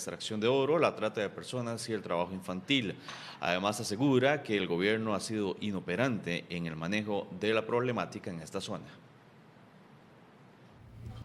extracción de oro, la trata de personas y el trabajo infantil. Además, asegura que el gobierno ha sido inoperante en el manejo de la problemática en esta zona.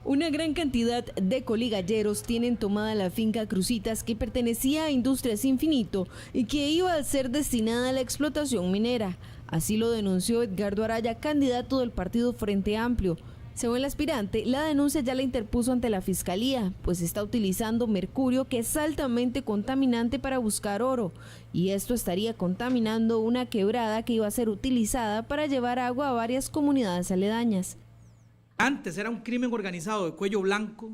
Una gran cantidad de coligalleros tienen tomada la finca Cruzitas, que pertenecía a Industrias Infinito y que iba a ser destinada a la explotación minera. Así lo denunció Edgardo Araya, candidato del partido Frente Amplio. Según el aspirante, la denuncia ya la interpuso ante la Fiscalía, pues está utilizando mercurio, que es altamente contaminante, para buscar oro, y esto estaría contaminando una quebrada que iba a ser utilizada para llevar agua a varias comunidades aledañas. Antes era un crimen organizado de cuello blanco,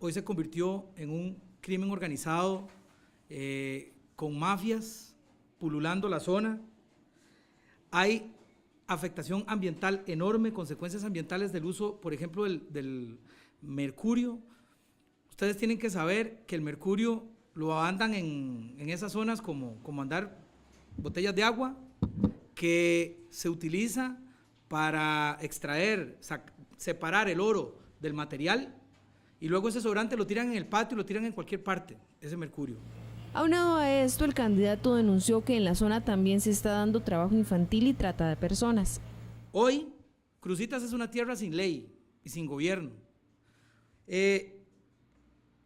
hoy se convirtió en un crimen organizado con mafias pululando la zona. Hay afectación ambiental enorme, consecuencias ambientales del uso, por ejemplo, del mercurio. Ustedes tienen que saber que el mercurio lo andan en esas zonas como andar botellas de agua, que se utiliza para extraer, separar el oro del material, y luego ese sobrante lo tiran en el patio, lo tiran en cualquier parte, ese mercurio. Aunado a esto, el candidato denunció que en la zona también se está dando trabajo infantil y trata de personas. Hoy, Cruzitas es una tierra sin ley y sin gobierno,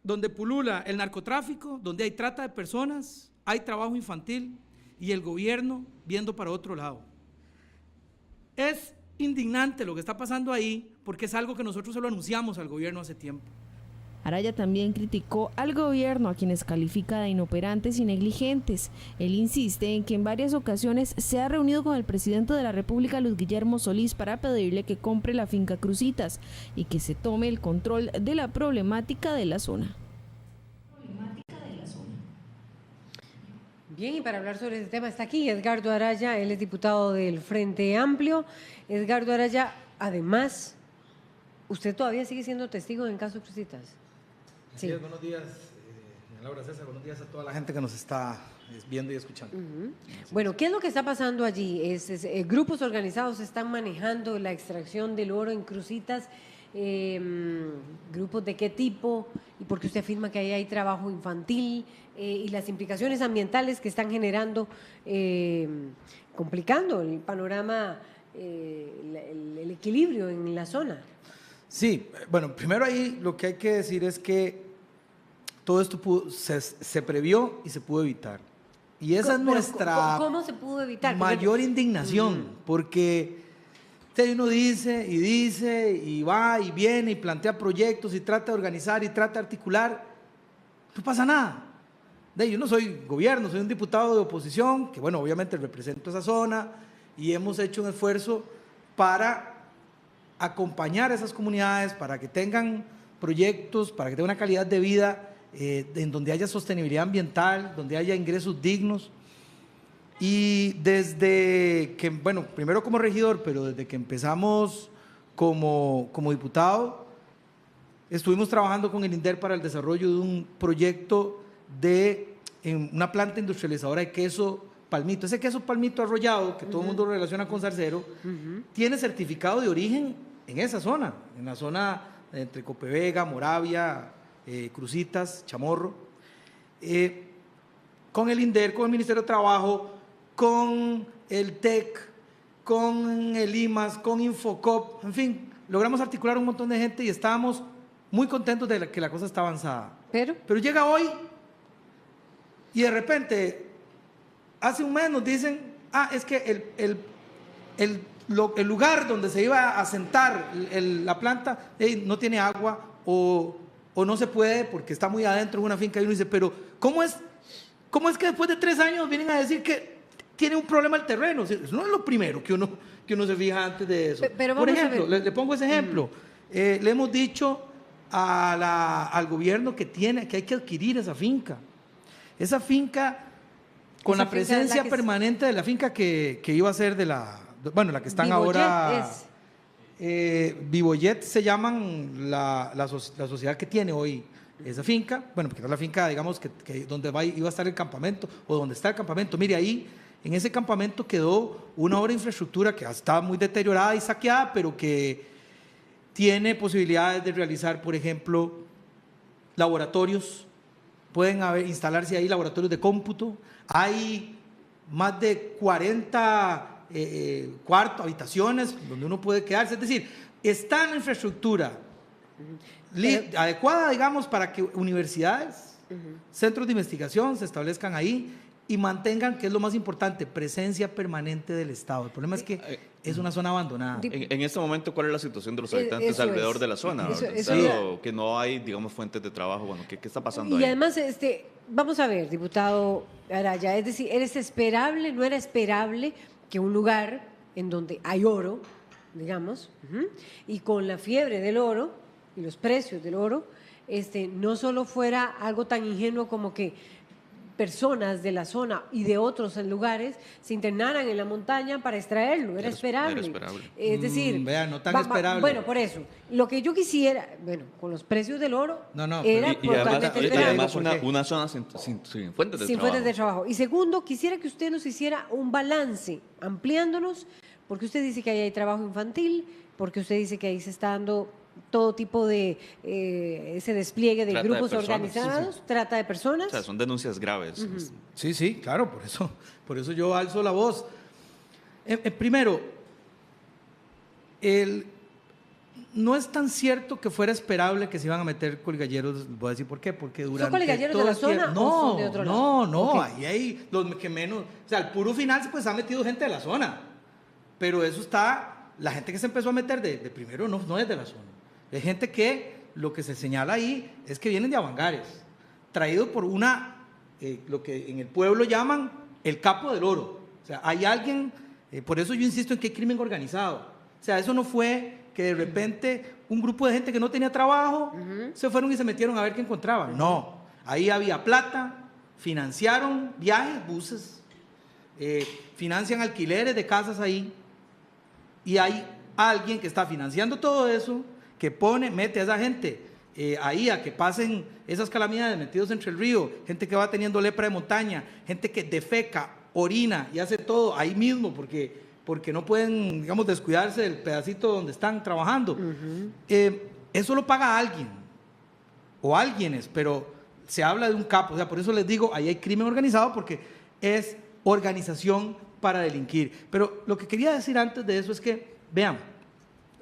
donde pulula el narcotráfico, donde hay trata de personas, hay trabajo infantil y el gobierno viendo para otro lado. Es indignante lo que está pasando ahí, porque es algo que nosotros se lo anunciamos al gobierno hace tiempo. Araya también criticó al gobierno, a quienes califica de inoperantes y negligentes. Él insiste en que en varias ocasiones se ha reunido con el presidente de la República, Luis Guillermo Solís, para pedirle que compre la finca Cruzitas y que se tome el control de la problemática de la zona. Bien, y para hablar sobre este tema está aquí Edgardo Araya, él es diputado del Frente Amplio. Edgardo Araya, además, ¿usted todavía sigue siendo testigo en caso Cruzitas? Sí. Buenos días, Laura César, buenos días a toda la gente que nos está viendo y escuchando. Bueno, ¿qué es lo que está pasando allí? Grupos organizados están manejando la extracción del oro en Cruzitas. ¿Grupos de qué tipo? Y porque usted afirma que ahí hay trabajo infantil y las implicaciones ambientales que están generando, complicando el panorama, el equilibrio en la zona. Sí, bueno, primero ahí lo que hay que decir es que todo esto se previó y se pudo evitar. Y esa es nuestra ¿Cómo se pudo evitar? mayor indignación, porque uno dice y va y viene y plantea proyectos y trata de organizar y trata de articular, no pasa nada. Yo no soy gobierno, soy un diputado de oposición, que bueno, obviamente represento esa zona y hemos hecho un esfuerzo para acompañar a esas comunidades, para que tengan proyectos, para que tengan una calidad de vida en donde haya sostenibilidad ambiental, donde haya ingresos dignos. Y desde que, bueno, primero como regidor, pero desde que empezamos como diputado, estuvimos trabajando con el INDER para el desarrollo de un proyecto de una planta industrializadora de queso palmito. Ese queso palmito arrollado, que todo el mundo relaciona con zarcero, tiene certificado de origen en esa zona, en la zona entre Copevega, Moravia, Cruzitas, Chamorro, con el INDER, con el Ministerio de Trabajo, con el TEC, con el IMAS, con Infocop, en fin, logramos articular un montón de gente y estábamos muy contentos de que la cosa está avanzada. Pero llega hoy y de repente, hace un mes nos dicen, es que el lugar donde se iba a sentar la planta no tiene agua o no se puede porque está muy adentro de una finca, y uno dice, pero ¿cómo es que después de 3 años vienen a decir que tiene un problema el terreno? Eso no es lo primero que uno se fija antes de eso. Por ejemplo, le pongo ese ejemplo. Le hemos dicho al gobierno que hay que adquirir esa finca. Esa finca, con la presencia permanente de la finca que iba a ser la que están Vivoyet ahora. Vivoyet se llaman la sociedad que tiene hoy esa finca, porque era la finca, digamos, que donde iba a estar el campamento, o donde está el campamento. Mire, ahí, en ese campamento quedó una obra de infraestructura que está muy deteriorada y saqueada, pero que tiene posibilidades de realizar, por ejemplo, laboratorios pueden instalarse ahí laboratorios de cómputo, hay más de 40 cuartos, habitaciones donde uno puede quedarse, es decir, está en la infraestructura adecuada, digamos, para que universidades, centros de investigación se establezcan ahí y mantengan, que es lo más importante, presencia permanente del Estado. El problema es que es una zona abandonada. En este momento, ¿cuál es la situación de los habitantes alrededor de la zona? Dado que no hay, digamos, fuentes de trabajo, bueno, ¿qué está pasando ahí? Y además, vamos a ver, diputado Araya, es decir, no era esperable que un lugar en donde hay oro, digamos, y con la fiebre del oro y los precios del oro, no solo fuera algo tan ingenuo como que personas de la zona y de otros lugares se internaran en la montaña para extraerlo, era esperable. Es decir, vea, no tan esperable. Bueno, por eso, lo que yo quisiera, bueno, con los precios del oro, era y además una zona sin fuentes de sin trabajo. fuentes de trabajo. Y segundo, quisiera que usted nos hiciera un balance, ampliándonos, porque usted dice que ahí hay trabajo infantil, porque usted dice que ahí se está dando todo tipo de ese despliegue de grupos organizados, trata de personas. O sea, son denuncias graves. Sí, claro, por eso yo alzo la voz. Primero, no es tan cierto que fuera esperable que se iban a meter coligalleros, voy a decir por qué, porque durante ¿Son coligalleros de la zona o son de otro lado? No, okay. Ahí hay los que menos, o sea, al puro final pues ha metido gente de la zona, pero eso está, la gente que se empezó a meter de primero no es de la zona. Hay gente que lo que se señala ahí es que vienen de Avangares, traído por lo que en el pueblo llaman el capo del oro. O sea, hay alguien, por eso yo insisto en que hay crimen organizado. O sea, eso no fue que de repente un grupo de gente que no tenía trabajo se fueron y se metieron a ver qué encontraban. No, ahí había plata, financiaron viajes, buses, financian alquileres de casas ahí, y hay alguien que está financiando todo eso, que mete a esa gente ahí a que pasen esas calamidades metidos entre el río, gente que va teniendo lepra de montaña, gente que defeca, orina y hace todo ahí mismo porque no pueden, digamos, descuidarse del pedacito donde están trabajando. Eso lo paga alguien o alguienes, pero se habla de un capo. O sea, por eso les digo, ahí hay crimen organizado porque es organización para delinquir. Pero lo que quería decir antes de eso es que, vean,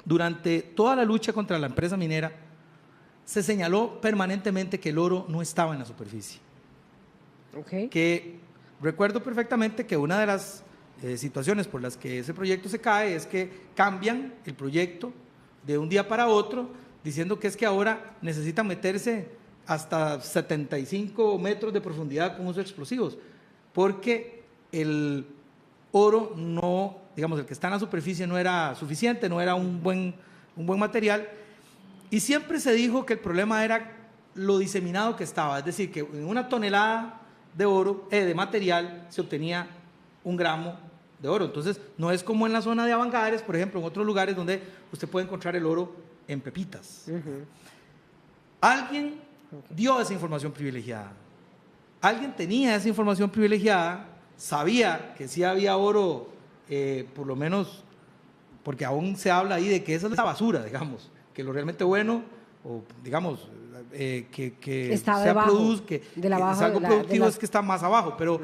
durante toda la lucha contra la empresa minera, se señaló permanentemente que el oro no estaba en la superficie. Que recuerdo perfectamente que una de las situaciones por las que ese proyecto se cae es que cambian el proyecto de un día para otro, diciendo que es que ahora necesitan meterse hasta 75 metros de profundidad con uso de explosivos, porque el oro no, digamos, el que está en la superficie no era suficiente, no era un buen material, y siempre se dijo que el problema era lo diseminado que estaba, es decir, que en una tonelada de oro, de material, se obtenía 1 gramo de oro. Entonces, no es como en la zona de Avangares, por ejemplo, en otros lugares donde usted puede encontrar el oro en pepitas. Alguien dio esa información privilegiada, alguien tenía esa información privilegiada, sabía que sí había oro, por lo menos, porque aún se habla ahí de que esa es la basura, digamos, que lo realmente bueno, o digamos, que está se produce, que es algo productivo, es que está más abajo, pero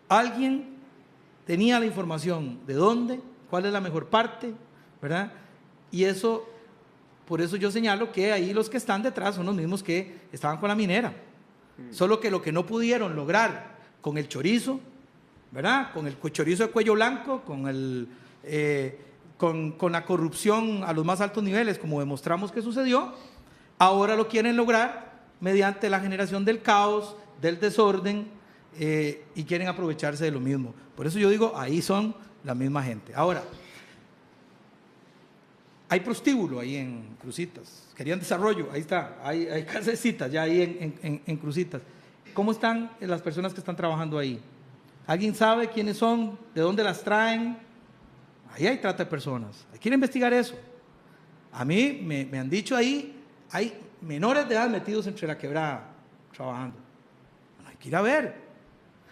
alguien tenía la información de dónde, cuál es la mejor parte, ¿verdad? Y eso, por eso yo señalo que ahí los que están detrás son los mismos que estaban con la minera. Solo que lo que no pudieron lograr con el chorizo, ¿verdad? Con el chorizo de cuello blanco, con la corrupción a los más altos niveles, como demostramos que sucedió, ahora lo quieren lograr mediante la generación del caos, del desorden, y quieren aprovecharse de lo mismo. Por eso yo digo, ahí son la misma gente. Ahora, hay prostíbulo ahí en Cruzitas. Querían desarrollo, ahí está, hay casecitas ya ahí en Cruzitas. ¿Cómo están las personas que están trabajando ahí? ¿Alguien sabe quiénes son? ¿De dónde las traen? Ahí hay trata de personas. Hay que ir a investigar eso. A mí me han dicho ahí, hay menores de edad metidos entre la quebrada trabajando. Bueno, hay que ir a ver.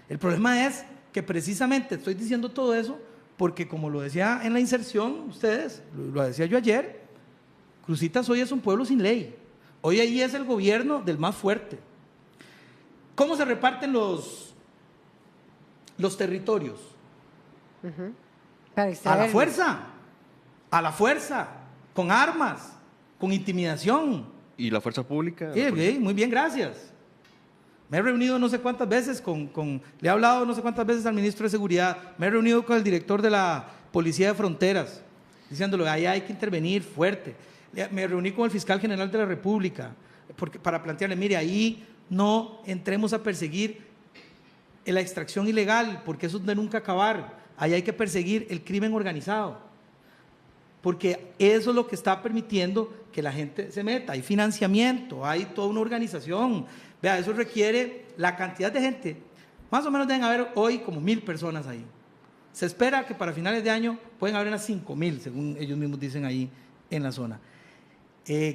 El problema es que precisamente estoy diciendo todo eso porque, como lo decía en la inserción, ustedes, lo decía yo ayer, Cruzitas hoy es un pueblo sin ley, Hoy ahí es el gobierno del más fuerte. ¿Cómo se reparten los territorios? Para A extraerlos. la fuerza, con armas, con intimidación. ¿Y la fuerza pública? Muy bien, gracias. Me he reunido no sé cuántas veces le he hablado no sé cuántas veces al ministro de Seguridad, me he reunido con el director de la Policía de Fronteras, diciéndole, ahí hay que intervenir fuerte. Me reuní con el fiscal general de la República para plantearle, mire, ahí no entremos a perseguir la extracción ilegal, porque eso es de nunca acabar. Ahí hay que perseguir el crimen organizado, porque eso es lo que está permitiendo que la gente se meta. Hay financiamiento, hay toda una organización. Vea, eso requiere la cantidad de gente. Más o menos deben haber hoy como 1,000 personas ahí. Se espera que para finales de año pueden haber unas 5,000, según ellos mismos dicen ahí en la zona.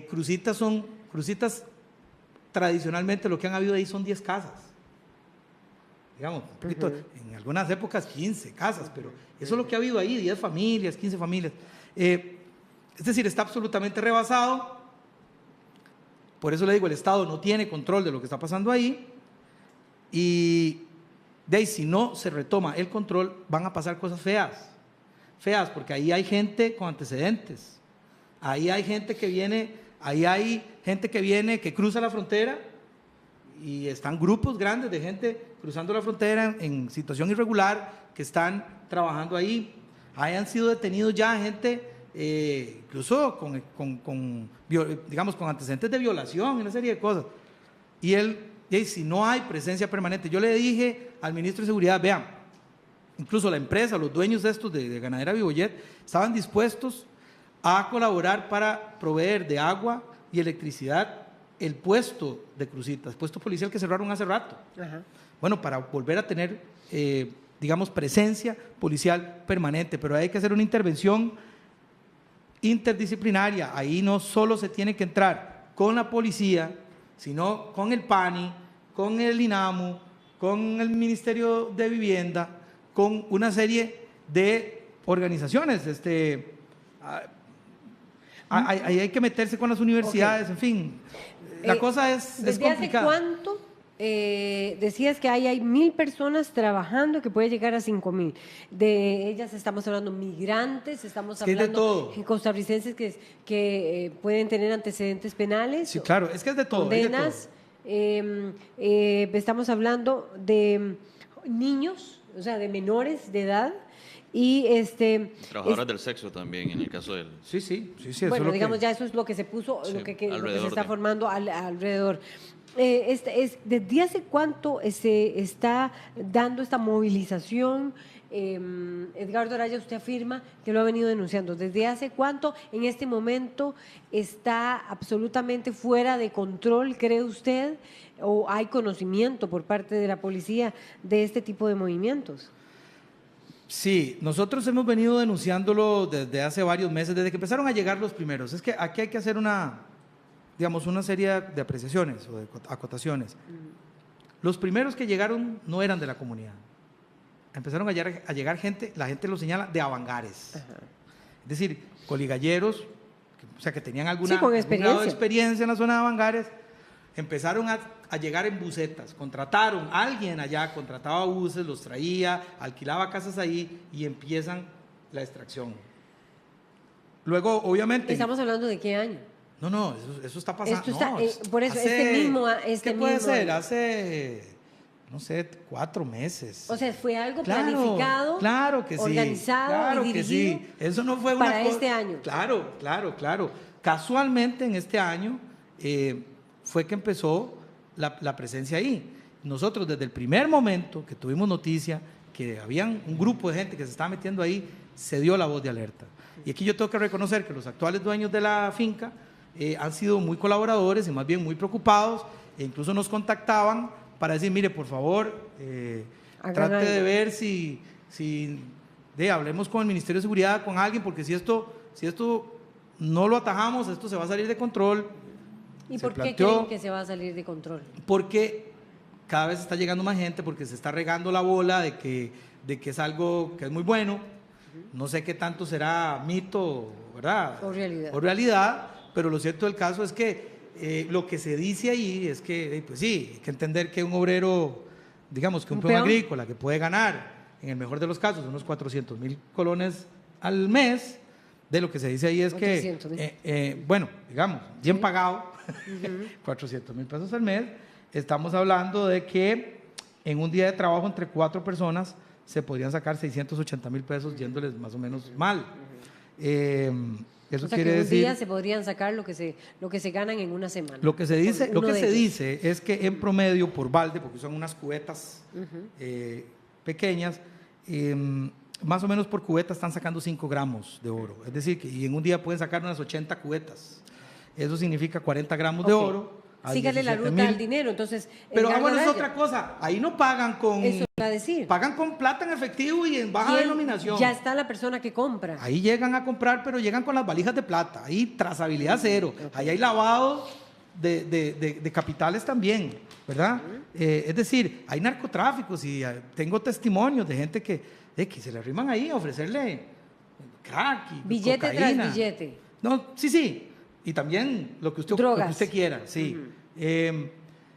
Cruzitas tradicionalmente lo que han habido ahí son 10 casas. Digamos, un poquito, en algunas épocas 15 casas, pero eso es lo que ha habido ahí, 10 familias, 15 familias. Es decir, está absolutamente rebasado. Por eso le digo, el Estado no tiene control de lo que está pasando ahí. Y de ahí, si no se retoma el control, van a pasar cosas feas. Feas, porque ahí hay gente con antecedentes. Ahí hay gente que viene, que cruza la frontera y están grupos grandes de gente cruzando la frontera en situación irregular que están trabajando ahí. Ahí han sido detenidos ya gente, incluso con antecedentes de violación y una serie de cosas. Y si no hay presencia permanente, yo le dije al ministro de Seguridad, vean, incluso la empresa, los dueños de estos de Ganadera Vivoyet, estaban dispuestos a colaborar para proveer de agua y electricidad el puesto de Cruzitas, puesto policial que cerraron hace rato. Ajá. Bueno, para volver a tener, presencia policial permanente, pero hay que hacer una intervención interdisciplinaria. Ahí no solo se tiene que entrar con la policía, sino con el PANI, con el INAMU, con el Ministerio de Vivienda, con una serie de organizaciones. Ahí hay que meterse con las universidades, en fin. La cosa es complicada. ¿Desde hace cuánto decías que hay 1,000 personas trabajando que puede llegar a 5,000? De ellas estamos hablando migrantes, estamos Es que es de hablando todo. costarricenses que pueden tener antecedentes penales. Sí, claro, es que es de todo. Condenas. Estamos hablando de niños, o sea, de menores de edad. Y Trabajadoras del sexo también, en el caso del... Sí, eso bueno, es lo digamos, que... ya eso es lo que se puso, Sí, lo que se alrededor está de. formando alrededor. ¿Desde hace cuánto se está dando esta movilización? Edgardo Araya, usted afirma que lo ha venido denunciando. ¿Desde hace cuánto en este momento está absolutamente fuera de control, cree usted? ¿O hay conocimiento por parte de la policía de este tipo de movimientos? Sí, nosotros hemos venido denunciándolo desde hace varios meses, desde que empezaron a llegar los primeros. Es que aquí hay que hacer una serie de apreciaciones o de acotaciones. Los primeros que llegaron no eran de la comunidad. Empezaron a llegar gente, la gente lo señala, de Avangares. Ajá. Es decir, coligalleros, que tenían algún grado de experiencia en la zona de Avangares, empezaron a llegar en busetas, contrataron a alguien allá, contrataba buses, los traía, alquilaba casas ahí y empiezan la extracción. Luego, obviamente... ¿Estamos hablando de qué año? No, eso está pasando. Esto está, no, por eso, ¿qué puede ser? Hace, no sé, 4 meses. O sea, fue algo planificado, claro que sí, organizado claro y dirigido. Que sí. Eso no fue para este año. Claro. Casualmente en este año fue que empezó la presencia ahí. Nosotros desde el primer momento que tuvimos noticia que habían un grupo de gente que se estaba metiendo ahí, se dio la voz de alerta. Y aquí yo tengo que reconocer que los actuales dueños de la finca han sido muy colaboradores y más bien muy preocupados, e incluso nos contactaban para decir, mire, por favor, trate de ver si hablemos con el Ministerio de Seguridad, con alguien, porque si esto no lo atajamos, esto se va a salir de control. ¿Y por qué creen que se va a salir de control? Porque cada vez está llegando más gente, porque se está regando la bola de que es algo que es muy bueno. No sé qué tanto será mito, ¿verdad? O realidad. O realidad, pero lo cierto del caso es que Lo que se dice ahí es que, pues sí, hay que entender que un obrero, digamos que un peón peón agrícola que puede ganar, en el mejor de los casos, unos 400,000 colones al mes, de lo que se dice ahí es 400,000. que, bueno, digamos, bien pagado, 400,000 pesos al mes, estamos hablando de que en un día de trabajo entre 4 personas se podrían sacar 680,000 pesos yéndoles más o menos mal. Eso O sea, quiere que en un decir, día se podrían sacar lo que se ganan en una semana. lo que se dice, Con lo uno que de se ellos. dice es que en promedio por balde, porque son unas cubetas pequeñas, más o menos por cubeta están sacando 5 gramos de oro. Es decir, que y en un día pueden sacar unas 80 cubetas. Eso significa 40 gramos de Ok. oro. a Sígale la 17,000. ruta al dinero, entonces... Pero gana bueno, es Araya. otra cosa. Ahí no pagan con... Eso iba a decir. Pagan con plata en efectivo y en baja Y él- denominación. Ya está la persona que compra. Ahí llegan a comprar, pero llegan con las valijas de plata. Ahí trazabilidad cero. Ahí hay lavado de capitales también, ¿verdad? Es decir, hay narcotráficos y tengo testimonios de gente que se le arriman ahí a ofrecerle crack y Billete cocaína. tras billete. No, sí. Y también lo que usted Drogas. quiera, sí.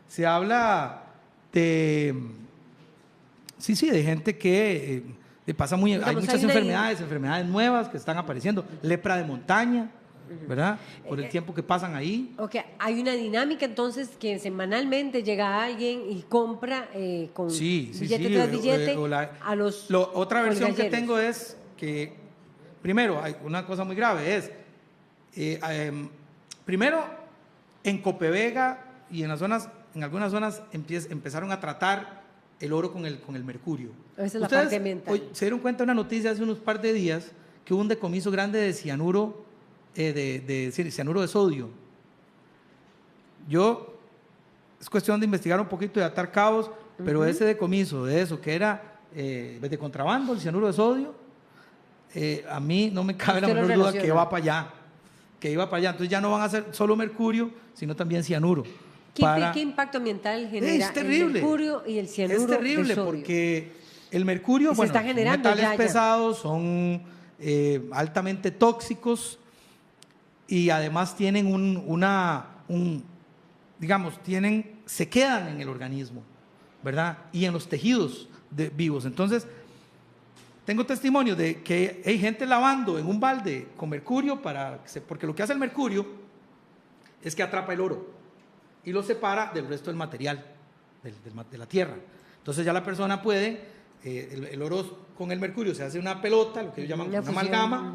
Se habla de... Sí, de gente que le pasa muy... Digamos, hay muchas hay una- enfermedades nuevas que están apareciendo. Lepra de montaña, ¿verdad? Por el tiempo que pasan ahí. Ok, hay una dinámica entonces que semanalmente llega alguien y compra con Sí, billete sí, tras billete o a los otra versión que colgalleros. tengo es que, primero, hay una cosa muy grave, es, primero, en Copevega y en algunas zonas empezaron a tratar el oro con el mercurio. Esa es la Ustedes parte ambiental. hoy se dieron cuenta de una noticia hace unos par de días que hubo un decomiso grande de cianuro, cianuro de sodio. Es cuestión de investigar un poquito y atar cabos, pero ese decomiso de eso, que era de contrabando, el cianuro de sodio, a mí no me cabe la Usted lo menor duda que relaciona. va para allá. Que iba para allá. Entonces ya no van a ser solo mercurio, sino también cianuro. ¿Qué impacto ambiental genera Es terrible. el mercurio y el cianuro Es terrible de sodio? porque el mercurio, Y se bueno, está generando son metales ya. pesados, son altamente tóxicos y además tienen se quedan en el organismo, ¿verdad? Y en los tejidos vivos. Entonces, tengo testimonio de que hay gente lavando en un balde con mercurio porque lo que hace el mercurio es que atrapa el oro y lo separa del resto del material de la tierra. Entonces ya la persona puede, el oro con el mercurio se hace una pelota, lo que ellos llaman Una una fusión, amalgama,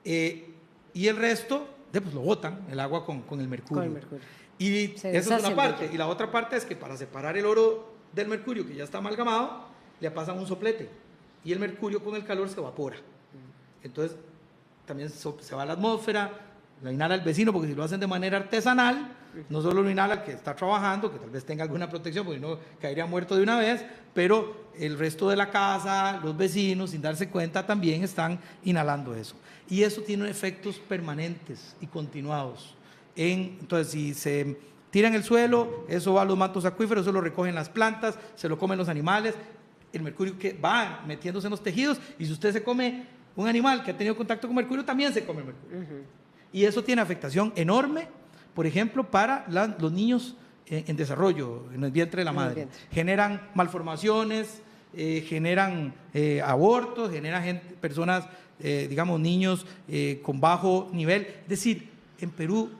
y el resto pues lo botan, el agua con el mercurio. Con el mercurio. Y Se esa es deshace una el parte. vello. Y la otra parte es que para separar el oro del mercurio, que ya está amalgamado, le pasan un soplete. Y el mercurio con el calor se evapora. Entonces, también se va a la atmósfera, lo inhala el vecino, porque si lo hacen de manera artesanal, no solo lo inhala el que está trabajando, que tal vez tenga alguna protección, porque no caería muerto de una vez, pero el resto de la casa, los vecinos, sin darse cuenta, también están inhalando eso. Y eso tiene efectos permanentes y continuados. Entonces, si se tira en el suelo, eso va a los mantos acuíferos, eso lo recogen las plantas, se lo comen los animales, el mercurio que va metiéndose en los tejidos, y si usted se come un animal que ha tenido contacto con mercurio, también se come el mercurio. Y eso tiene afectación enorme, por ejemplo, para los niños en desarrollo, en el vientre de la En el madre. vientre. Generan malformaciones, generan abortos, generan personas, digamos, niños con bajo nivel. Es decir, en Perú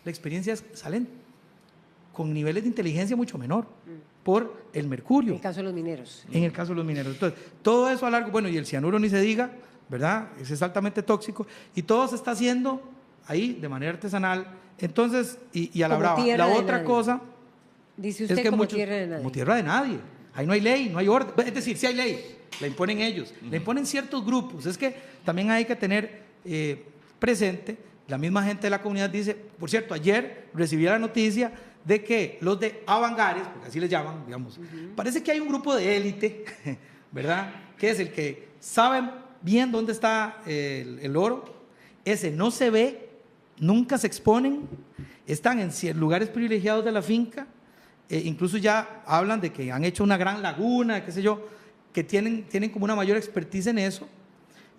la experiencia salen con niveles de inteligencia mucho menor por el mercurio. En el caso de los mineros. En el caso de los mineros. Entonces, todo eso a largo, bueno, y el cianuro ni se diga, ¿verdad? Es altamente tóxico y todo se está haciendo ahí de manera artesanal. Entonces, y a la Como brava. tierra La de otra nadie. cosa Dice es usted que como muchos, tierra de nadie. como tierra de nadie. Ahí no hay ley, no hay orden. Es decir, sí hay ley, la imponen ellos, la imponen ciertos grupos. Es que también hay que tener presente, la misma gente de la comunidad dice, por cierto, ayer recibí la noticia de que los de avangares, porque así les llaman, digamos, parece que hay un grupo de élite, ¿verdad? Que es el que sabe bien dónde está el oro, ese no se ve, nunca se exponen, están en lugares privilegiados de la finca, incluso ya hablan de que han hecho una gran laguna, qué sé yo, que tienen como una mayor expertise en eso,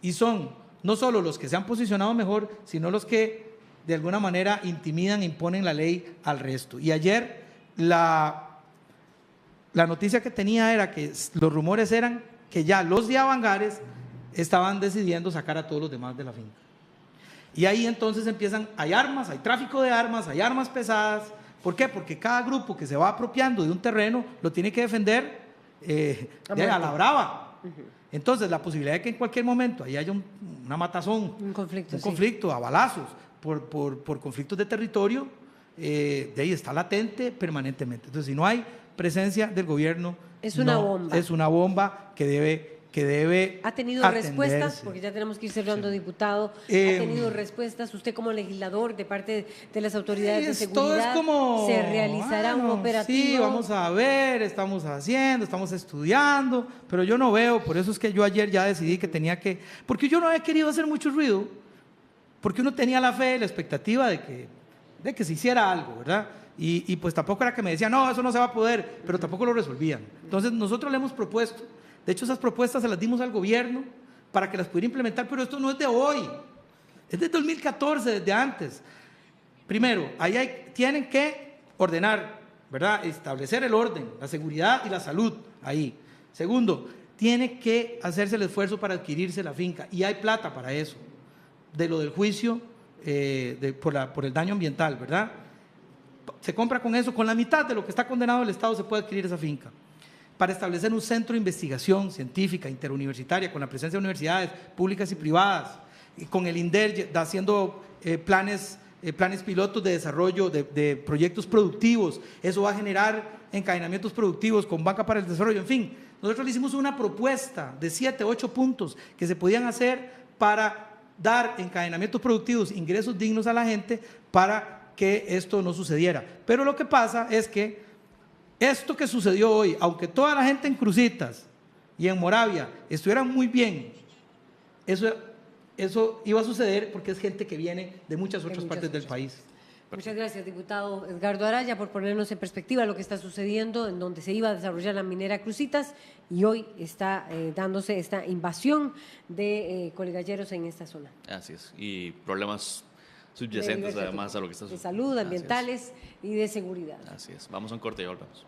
y son no solo los que se han posicionado mejor, sino los que de alguna manera intimidan, imponen la ley al resto. Y ayer la noticia que tenía era que los rumores eran que ya los de Avangares estaban decidiendo sacar a todos los demás de la finca. Y ahí entonces hay armas, hay tráfico de armas, hay armas pesadas. ¿Por qué? Porque cada grupo que se va apropiando de un terreno lo tiene que defender a la brava. Entonces, la posibilidad de que en cualquier momento ahí haya una matazón, un conflicto, conflicto a balazos por conflictos de territorio, de ahí está latente permanentemente. Entonces, si no hay presencia del gobierno, es una bomba. Es una bomba que debe ¿Ha tenido atenderse. respuestas? Porque ya tenemos que ir cerrando, sí. Diputado. ¿Ha tenido respuestas usted como legislador de parte de las autoridades de seguridad? ¿Se realizará un operativo? Sí, vamos a ver, estamos estudiando, pero yo no veo, por eso es que yo ayer ya decidí que tenía que, porque yo no había querido hacer mucho ruido, porque uno tenía la fe, la expectativa de que se hiciera algo, ¿verdad? Y pues tampoco era que me decían, no, eso no se va a poder, pero tampoco lo resolvían. Entonces nosotros le hemos propuesto. De hecho, esas propuestas se las dimos al gobierno para que las pudiera implementar, pero esto no es de hoy, es de 2014, desde antes. Primero, tienen que ordenar, ¿verdad? Establecer el orden, la seguridad y la salud ahí. Segundo, tiene que hacerse el esfuerzo para adquirirse la finca y hay plata para eso, de lo del juicio por el daño ambiental, ¿verdad? Se compra con eso, con la mitad de lo que está condenado el Estado se puede adquirir esa finca. Para establecer un centro de investigación científica interuniversitaria con la presencia de universidades públicas y privadas, y con el INDER haciendo planes pilotos de desarrollo de proyectos productivos. Eso va a generar encadenamientos productivos con Banca para el Desarrollo. En fin, nosotros le hicimos una propuesta de 7, 8 puntos que se podían hacer para dar encadenamientos productivos, ingresos dignos a la gente para que esto no sucediera. Pero lo que pasa es que esto que sucedió hoy, aunque toda la gente en Cruzitas y en Moravia estuvieran muy bien, eso iba a suceder porque es gente que viene de muchas otras partes del país. Muchas gracias, diputado Edgardo Araya, por ponernos en perspectiva lo que está sucediendo en donde se iba a desarrollar la minera Cruzitas y hoy está dándose esta invasión de coligalleros en esta zona. Así es, y problemas subyacentes además a lo que está sucediendo. De salud, ambientales y de seguridad. Así es, vamos a un corte y volvemos.